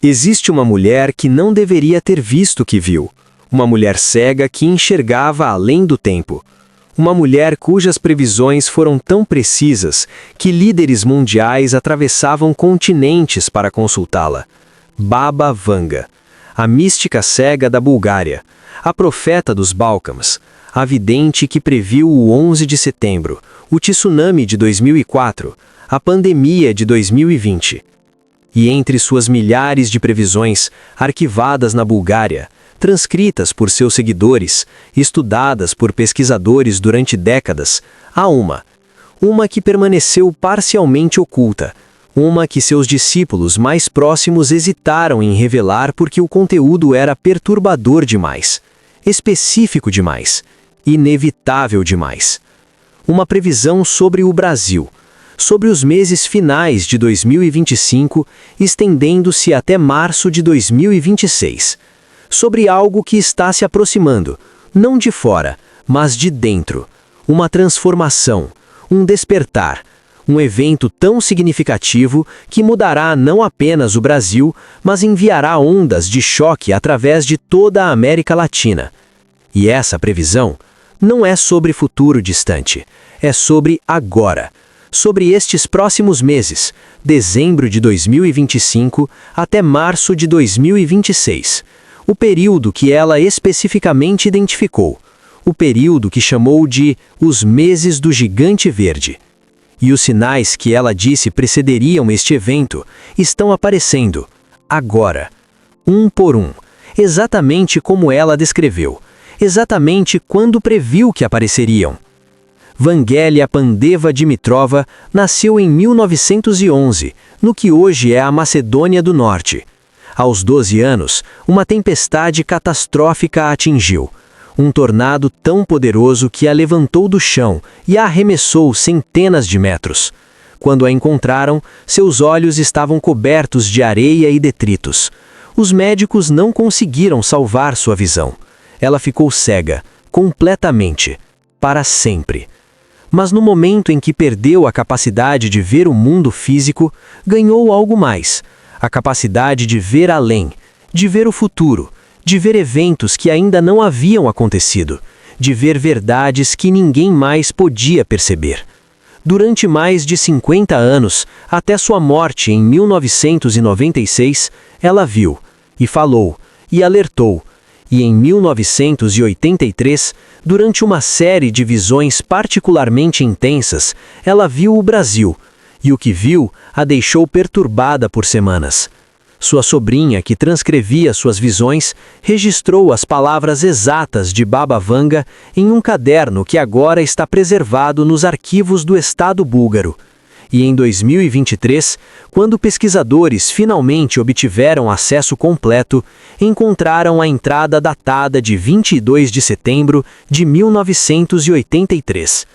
Existe uma mulher que não deveria ter visto o que viu. Uma mulher cega que enxergava além do tempo. Uma mulher cujas previsões foram tão precisas que líderes mundiais atravessavam continentes para consultá-la. Baba Vanga, a mística cega da Bulgária, a profeta dos Balcãs, a vidente que previu o 11 de setembro, o tsunami de 2004, a pandemia de 2020. E entre suas milhares de previsões, arquivadas na Bulgária, transcritas por seus seguidores, estudadas por pesquisadores durante décadas, há uma que permaneceu parcialmente oculta, uma que seus discípulos mais próximos hesitaram em revelar porque o conteúdo era perturbador demais, específico demais, inevitável demais. Uma previsão sobre o Brasil, sobre os meses finais de 2025, estendendo-se até março de 2026. Sobre algo que está se aproximando, não de fora, mas de dentro. Uma transformação, um despertar, um evento tão significativo que mudará não apenas o Brasil, mas enviará ondas de choque através de toda a América Latina. E essa previsão não é sobre futuro distante, é sobre agora. Sobre estes próximos meses, dezembro de 2025 até março de 2026. O período que ela especificamente identificou, o período que chamou de os meses do gigante verde. E os sinais que ela disse precederiam este evento estão aparecendo, agora, um por um, exatamente como ela descreveu, exatamente quando previu que apareceriam. Vangelia Pandeva Dimitrova nasceu em 1911, no que hoje é a Macedônia do Norte. Aos 12 anos, uma tempestade catastrófica a atingiu. Um tornado tão poderoso que a levantou do chão e a arremessou centenas de metros. Quando a encontraram, seus olhos estavam cobertos de areia e detritos. Os médicos não conseguiram salvar sua visão. Ela ficou cega, completamente, para sempre. Mas no momento em que perdeu a capacidade de ver o mundo físico, ganhou algo mais. A capacidade de ver além, de ver o futuro, de ver eventos que ainda não haviam acontecido, de ver verdades que ninguém mais podia perceber. Durante mais de 50 anos, até sua morte em 1996, ela viu, e falou, e alertou, e em 1983, durante uma série de visões particularmente intensas, ela viu o Brasil, e o que viu a deixou perturbada por semanas. Sua sobrinha, que transcrevia suas visões, registrou as palavras exatas de Baba Vanga em um caderno que agora está preservado nos arquivos do Estado búlgaro. E em 2023, quando pesquisadores finalmente obtiveram acesso completo, encontraram a entrada datada de 22 de setembro de 1983.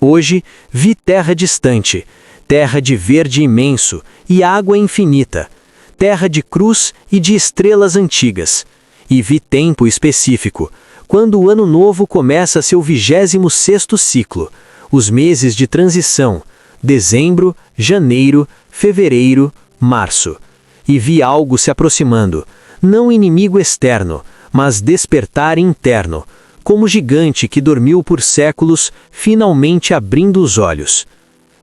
Hoje, vi terra distante, terra de verde imenso e água infinita, terra de cruz e de estrelas antigas. E vi tempo específico, quando o ano novo começa seu 26º ciclo, os meses de transição, dezembro, janeiro, fevereiro, março. E vi algo se aproximando, não inimigo externo, mas despertar interno, como gigante que dormiu por séculos, finalmente abrindo os olhos.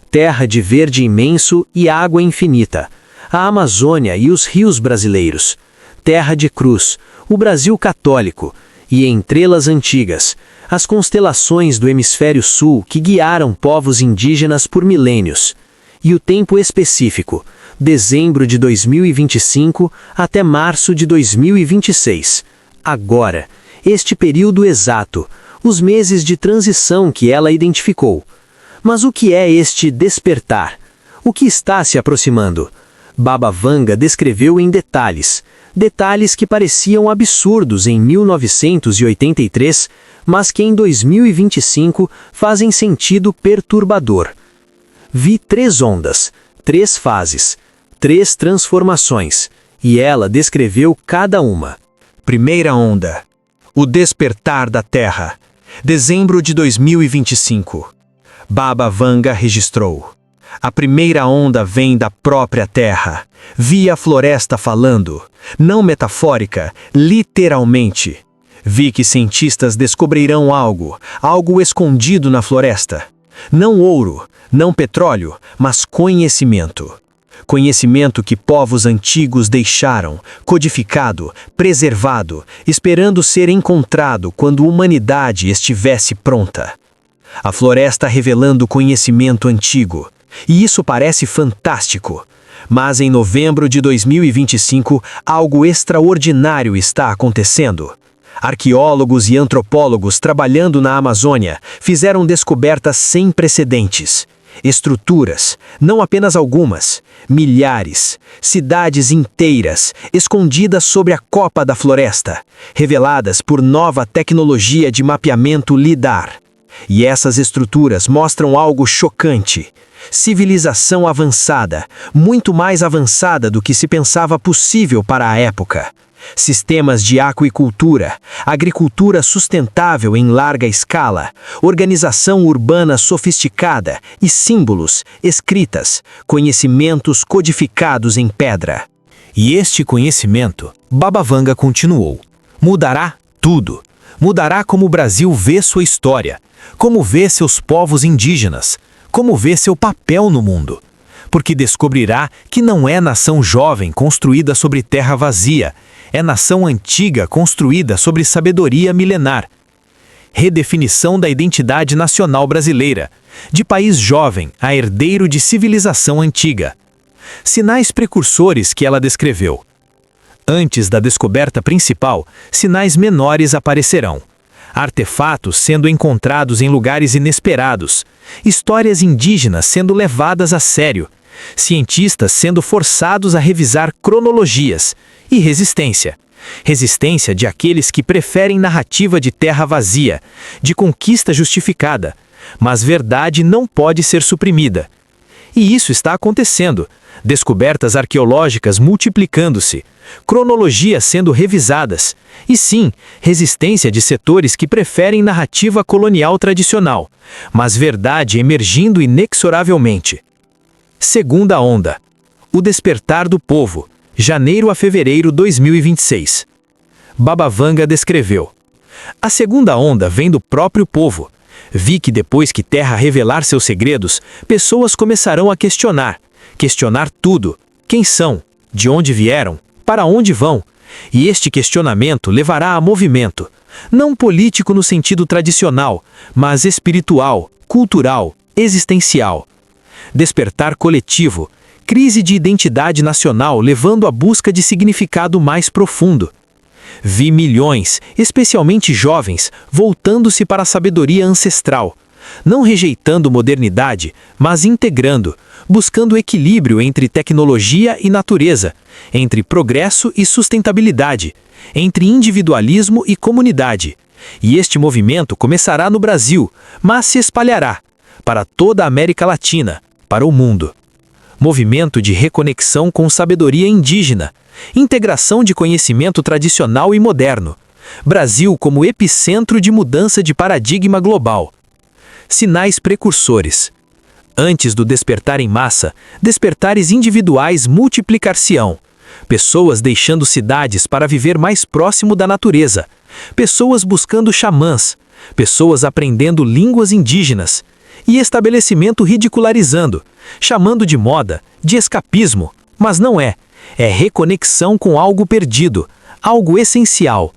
Terra de verde imenso e água infinita, a Amazônia e os rios brasileiros. Terra de cruz, o Brasil católico, e estrelas antigas, as constelações do hemisfério sul que guiaram povos indígenas por milênios. E o tempo específico, dezembro de 2025 até março de 2026. Agora, este período exato, os meses de transição que ela identificou. Mas o que é este despertar? O que está se aproximando? Baba Vanga descreveu em detalhes, detalhes que pareciam absurdos em 1983, mas que em 2025 fazem sentido perturbador. Vi 3 ondas, 3 fases, 3 transformações, e ela descreveu cada uma. Primeira onda. O despertar da Terra. Dezembro de 2025. Baba Vanga registrou. A primeira onda vem da própria terra. Vi a floresta falando, não metafórica, literalmente. Vi que cientistas descobrirão algo escondido na floresta. Não ouro, não petróleo, mas conhecimento. Conhecimento que povos antigos deixaram, codificado, preservado, esperando ser encontrado quando a humanidade estivesse pronta. A floresta revelando conhecimento antigo. E isso parece fantástico. Mas em novembro de 2025, algo extraordinário está acontecendo. Arqueólogos e antropólogos trabalhando na Amazônia fizeram descobertas sem precedentes. Estruturas, não apenas algumas, milhares, cidades inteiras, escondidas sobre a copa da floresta, reveladas por nova tecnologia de mapeamento LIDAR. E essas estruturas mostram algo chocante. Civilização avançada, muito mais avançada do que se pensava possível para a época. Sistemas de aquicultura, agricultura sustentável em larga escala, organização urbana sofisticada e símbolos, escritas, conhecimentos codificados em pedra. E este conhecimento, Baba Vanga continuou, mudará tudo. Mudará como o Brasil vê sua história, como vê seus povos indígenas, como vê seu papel no mundo. Porque descobrirá que não é nação jovem construída sobre terra vazia, é nação antiga construída sobre sabedoria milenar. Redefinição da identidade nacional brasileira, de país jovem a herdeiro de civilização antiga. Sinais precursores que ela descreveu. Antes da descoberta principal, sinais menores aparecerão. Artefatos sendo encontrados em lugares inesperados, histórias indígenas sendo levadas a sério, cientistas sendo forçados a revisar cronologias e resistência. Resistência de aqueles que preferem narrativa de terra vazia, de conquista justificada, mas verdade não pode ser suprimida. E isso está acontecendo. Descobertas arqueológicas multiplicando-se, cronologias sendo revisadas, e sim, resistência de setores que preferem narrativa colonial tradicional, mas verdade emergindo inexoravelmente. Segunda onda. O despertar do povo, janeiro a fevereiro 2026. Baba Vanga descreveu. A segunda onda vem do próprio povo. Vi que depois que terra revelar seus segredos, pessoas começarão a questionar tudo. Quem são? De onde vieram? Para onde vão? E este questionamento levará a movimento, não político no sentido tradicional, mas espiritual, cultural, existencial. Despertar coletivo, crise de identidade nacional levando à busca de significado mais profundo. Vi milhões, especialmente jovens, voltando-se para a sabedoria ancestral, não rejeitando modernidade, mas integrando, buscando equilíbrio entre tecnologia e natureza, entre progresso e sustentabilidade, entre individualismo e comunidade. E este movimento começará no Brasil, mas se espalhará para toda a América Latina, para o mundo. Movimento de reconexão com sabedoria indígena, integração de conhecimento tradicional e moderno. Brasil como epicentro de mudança de paradigma global. Sinais precursores. Antes do despertar em massa, despertares individuais multiplicar-se-ão. Pessoas deixando cidades para viver mais próximo da natureza. Pessoas buscando xamãs. Pessoas aprendendo línguas indígenas. E estabelecimento ridicularizando, chamando de moda, de escapismo, mas não é. É reconexão com algo perdido, algo essencial.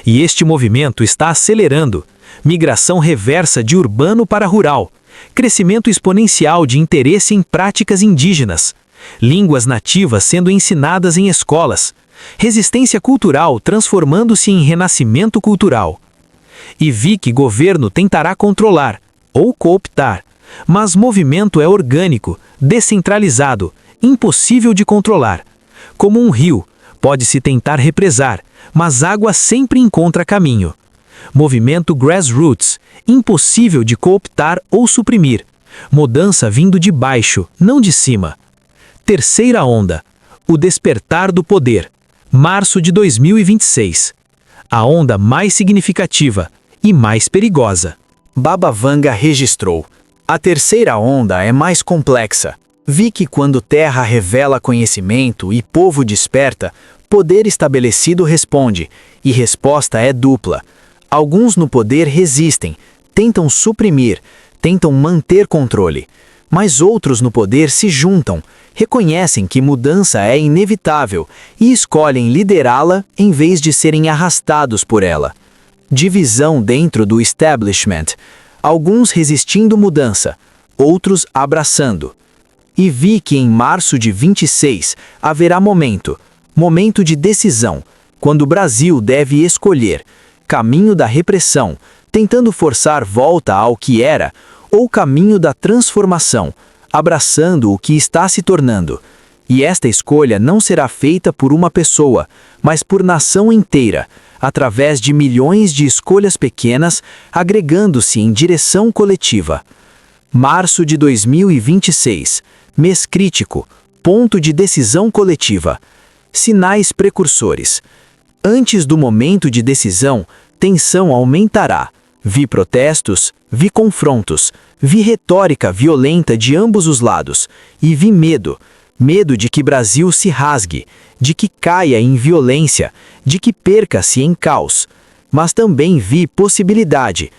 E este movimento está acelerando. Migração reversa de urbano para rural. Crescimento exponencial de interesse em práticas indígenas. Línguas nativas sendo ensinadas em escolas. Resistência cultural transformando-se em renascimento cultural. E vi que governo tentará controlar, ou cooptar, mas movimento é orgânico, descentralizado, impossível de controlar. Como um rio, pode-se tentar represar, mas água sempre encontra caminho. Movimento grassroots, impossível de cooptar ou suprimir. Mudança vindo de baixo, não de cima. Terceira onda. O despertar do poder. Março de 2026. A onda mais significativa e mais perigosa. Baba Vanga registrou. A terceira onda é mais complexa. Vi que quando terra revela conhecimento e povo desperta, poder estabelecido responde, e resposta é dupla. Alguns no poder resistem, tentam suprimir, tentam manter controle. Mas outros no poder se juntam, reconhecem que mudança é inevitável e escolhem liderá-la em vez de serem arrastados por ela. Divisão dentro do establishment, alguns resistindo mudança, outros abraçando. E vi que em março de 26 haverá momento de decisão, quando o Brasil deve escolher caminho da repressão, tentando forçar volta ao que era, ou caminho da transformação, abraçando o que está se tornando. E esta escolha não será feita por uma pessoa, mas por nação inteira, através de milhões de escolhas pequenas, agregando-se em direção coletiva. Março de 2026, mês crítico, ponto de decisão coletiva. Sinais precursores. Antes do momento de decisão, tensão aumentará. Vi protestos, vi confrontos, vi retórica violenta de ambos os lados, e vi medo. Medo de que Brasil se rasgue, de que caia em violência, de que perca-se em caos. Mas também vi possibilidade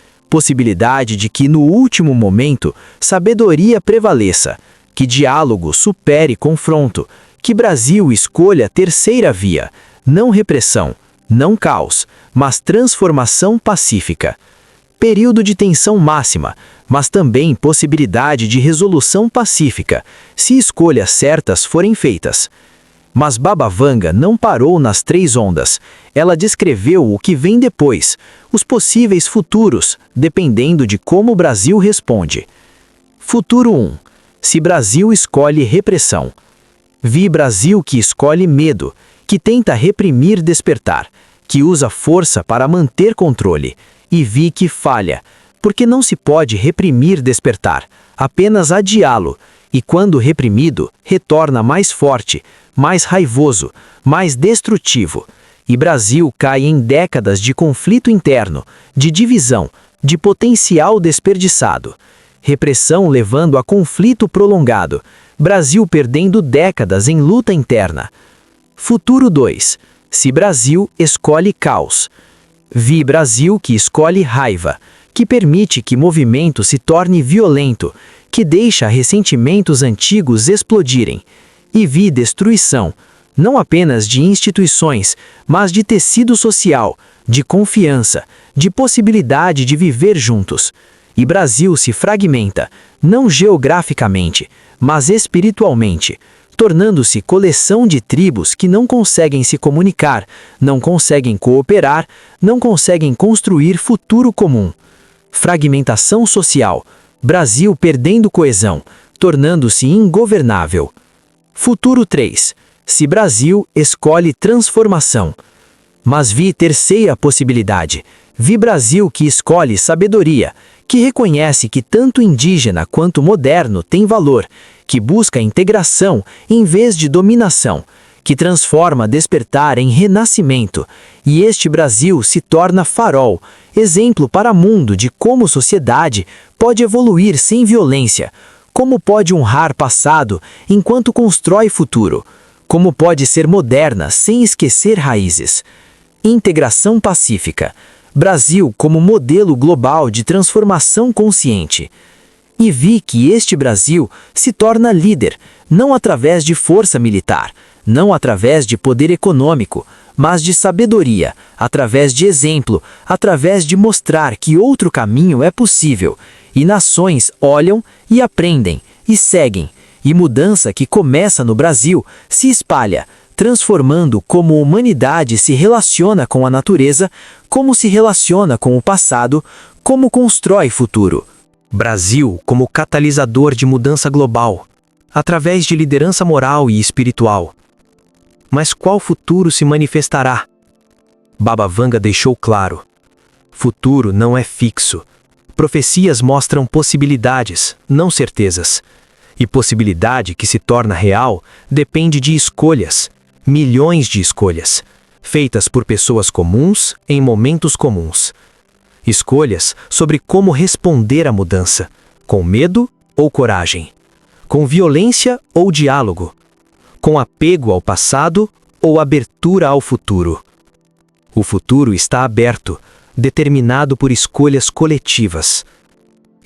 de que no último momento sabedoria prevaleça, que diálogo supere confronto, que Brasil escolha a terceira via, não repressão, não caos, mas transformação pacífica. Período de tensão máxima, mas também possibilidade de resolução pacífica, se escolhas certas forem feitas. Mas Baba Vanga não parou nas três ondas. Ela descreveu o que vem depois, os possíveis futuros, dependendo de como o Brasil responde. Futuro 1. Se Brasil escolhe repressão. Vi Brasil que escolhe medo, que tenta reprimir despertar, que usa força para manter controle. E vi que falha, porque não se pode reprimir despertar, apenas adiá-lo, e quando reprimido, retorna mais forte, mais raivoso, mais destrutivo. E Brasil cai em décadas de conflito interno, de divisão, de potencial desperdiçado. Repressão levando a conflito prolongado, Brasil perdendo décadas em luta interna. Futuro 2. Se Brasil escolhe caos. Vi Brasil que escolhe raiva, que permite que movimento se torne violento, que deixa ressentimentos antigos explodirem. E vi destruição, não apenas de instituições, mas de tecido social, de confiança, de possibilidade de viver juntos. E Brasil se fragmenta, não geograficamente, mas espiritualmente, tornando-se coleção de tribos que não conseguem se comunicar, não conseguem cooperar, não conseguem construir futuro comum. Fragmentação social, Brasil perdendo coesão, tornando-se ingovernável. Futuro 3. Se Brasil escolhe transformação. Mas vi terceira possibilidade. Vi Brasil que escolhe sabedoria, que reconhece que tanto indígena quanto moderno tem valor, que busca integração em vez de dominação, que transforma despertar em renascimento, e este Brasil se torna farol, exemplo para o mundo de como sociedade pode evoluir sem violência, como pode honrar passado enquanto constrói futuro, como pode ser moderna sem esquecer raízes. Integração pacífica. Brasil como modelo global de transformação consciente. E vi que este Brasil se torna líder, não através de força militar, não através de poder econômico, mas de sabedoria, através de exemplo, através de mostrar que outro caminho é possível, e nações olham e aprendem, e seguem, e mudança que começa no Brasil se espalha, transformando como a humanidade se relaciona com a natureza, como se relaciona com o passado, como constrói futuro. Brasil como catalisador de mudança global, através de liderança moral e espiritual. Mas qual futuro se manifestará? Baba Vanga deixou claro. Futuro não é fixo. Profecias mostram possibilidades, não certezas. E possibilidade que se torna real depende de escolhas, milhões de escolhas, feitas por pessoas comuns em momentos comuns. Escolhas sobre como responder à mudança, Com medo ou coragem? Com violência ou diálogo? Com apego ao passado ou abertura ao futuro? O futuro está aberto, determinado por escolhas coletivas.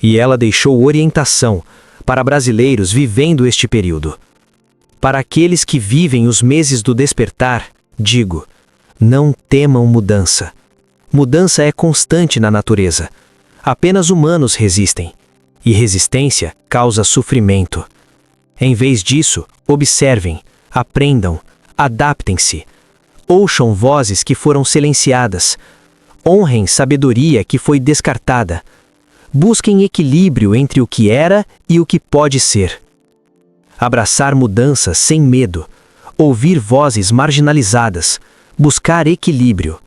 E ela deixou orientação para brasileiros vivendo este período. Para aqueles que vivem os meses do despertar, digo: não temam mudança. Mudança é constante na natureza. Apenas humanos resistem. E resistência causa sofrimento. Em vez disso, observem, aprendam, adaptem-se. Ouçam vozes que foram silenciadas. Honrem sabedoria que foi descartada. Busquem equilíbrio entre o que era e o que pode ser. Abraçar mudanças sem medo. Ouvir vozes marginalizadas. Buscar equilíbrio.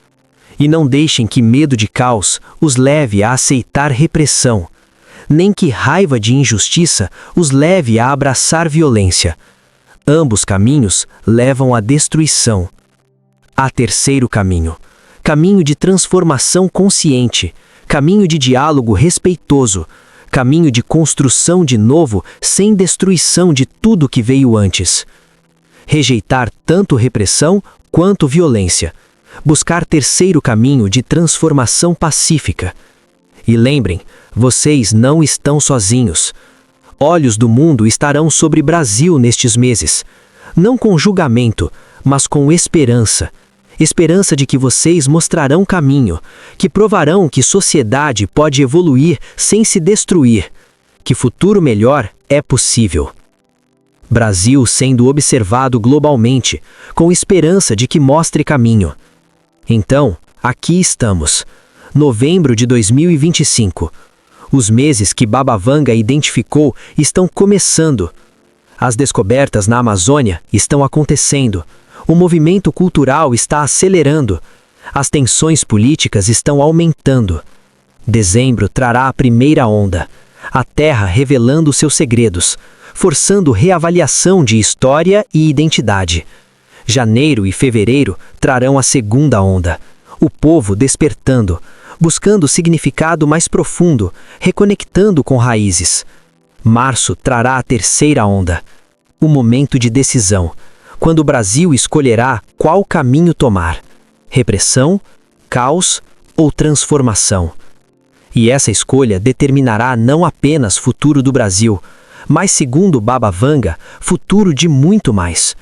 E não deixem que medo de caos os leve a aceitar repressão, nem que raiva de injustiça os leve a abraçar violência. Ambos caminhos levam à destruição. Há terceiro caminho, caminho de transformação consciente, caminho de diálogo respeitoso, caminho de construção de novo sem destruição de tudo que veio antes. Rejeitar tanto repressão quanto violência. Buscar terceiro caminho de transformação pacífica. E lembrem, vocês não estão sozinhos. Olhos do mundo estarão sobre Brasil nestes meses. Não com julgamento, mas com esperança. Esperança de que vocês mostrarão caminho, que provarão que sociedade pode evoluir sem se destruir, que futuro melhor é possível. Brasil sendo observado globalmente, com esperança de que mostre caminho. Então, aqui estamos, novembro de 2025. Os meses que Baba Vanga identificou estão começando. As descobertas na Amazônia estão acontecendo. O movimento cultural está acelerando. As tensões políticas estão aumentando. Dezembro trará a primeira onda. A Terra revelando seus segredos, forçando reavaliação de história e identidade. Janeiro e fevereiro trarão a segunda onda. O povo despertando, buscando significado mais profundo, reconectando com raízes. Março trará a terceira onda. O momento de decisão, quando o Brasil escolherá qual caminho tomar: repressão, caos ou transformação. E essa escolha determinará não apenas futuro do Brasil, mas, segundo Baba Vanga, futuro de muito mais.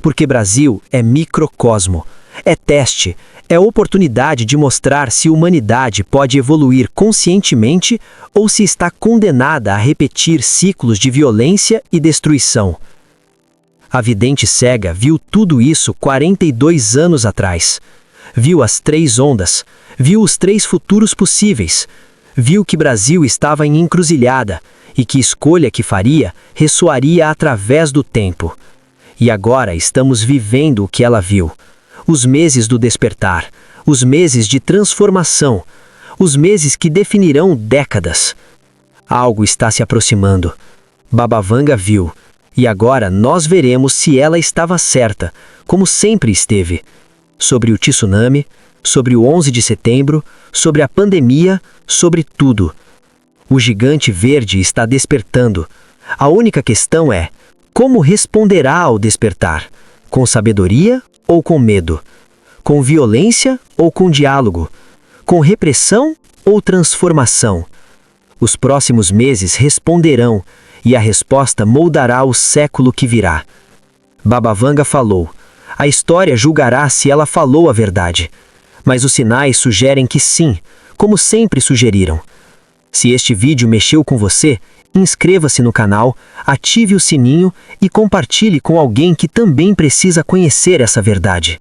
Porque Brasil é microcosmo, é teste, é oportunidade de mostrar se a humanidade pode evoluir conscientemente ou se está condenada a repetir ciclos de violência e destruição. A vidente cega viu tudo isso 42 anos atrás. Viu as 3 ondas, viu os 3 futuros possíveis, viu que Brasil estava em encruzilhada e que escolha que faria ressoaria através do tempo. E agora estamos vivendo o que ela viu. Os meses do despertar, os meses de transformação, os meses que definirão décadas. Algo está se aproximando. Baba Vanga viu, e agora nós veremos se ela estava certa, como sempre esteve. Sobre o tsunami, sobre o 11 de setembro, sobre a pandemia, sobre tudo. O gigante verde está despertando. A única questão é: como responderá ao despertar? Com sabedoria ou com medo? Com violência ou com diálogo? Com repressão ou transformação? Os próximos meses responderão, e a resposta moldará o século que virá. Baba Vanga falou. A história julgará se ela falou a verdade. Mas os sinais sugerem que sim, como sempre sugeriram. Se este vídeo mexeu com você, inscreva-se no canal, ative o sininho e compartilhe com alguém que também precisa conhecer essa verdade.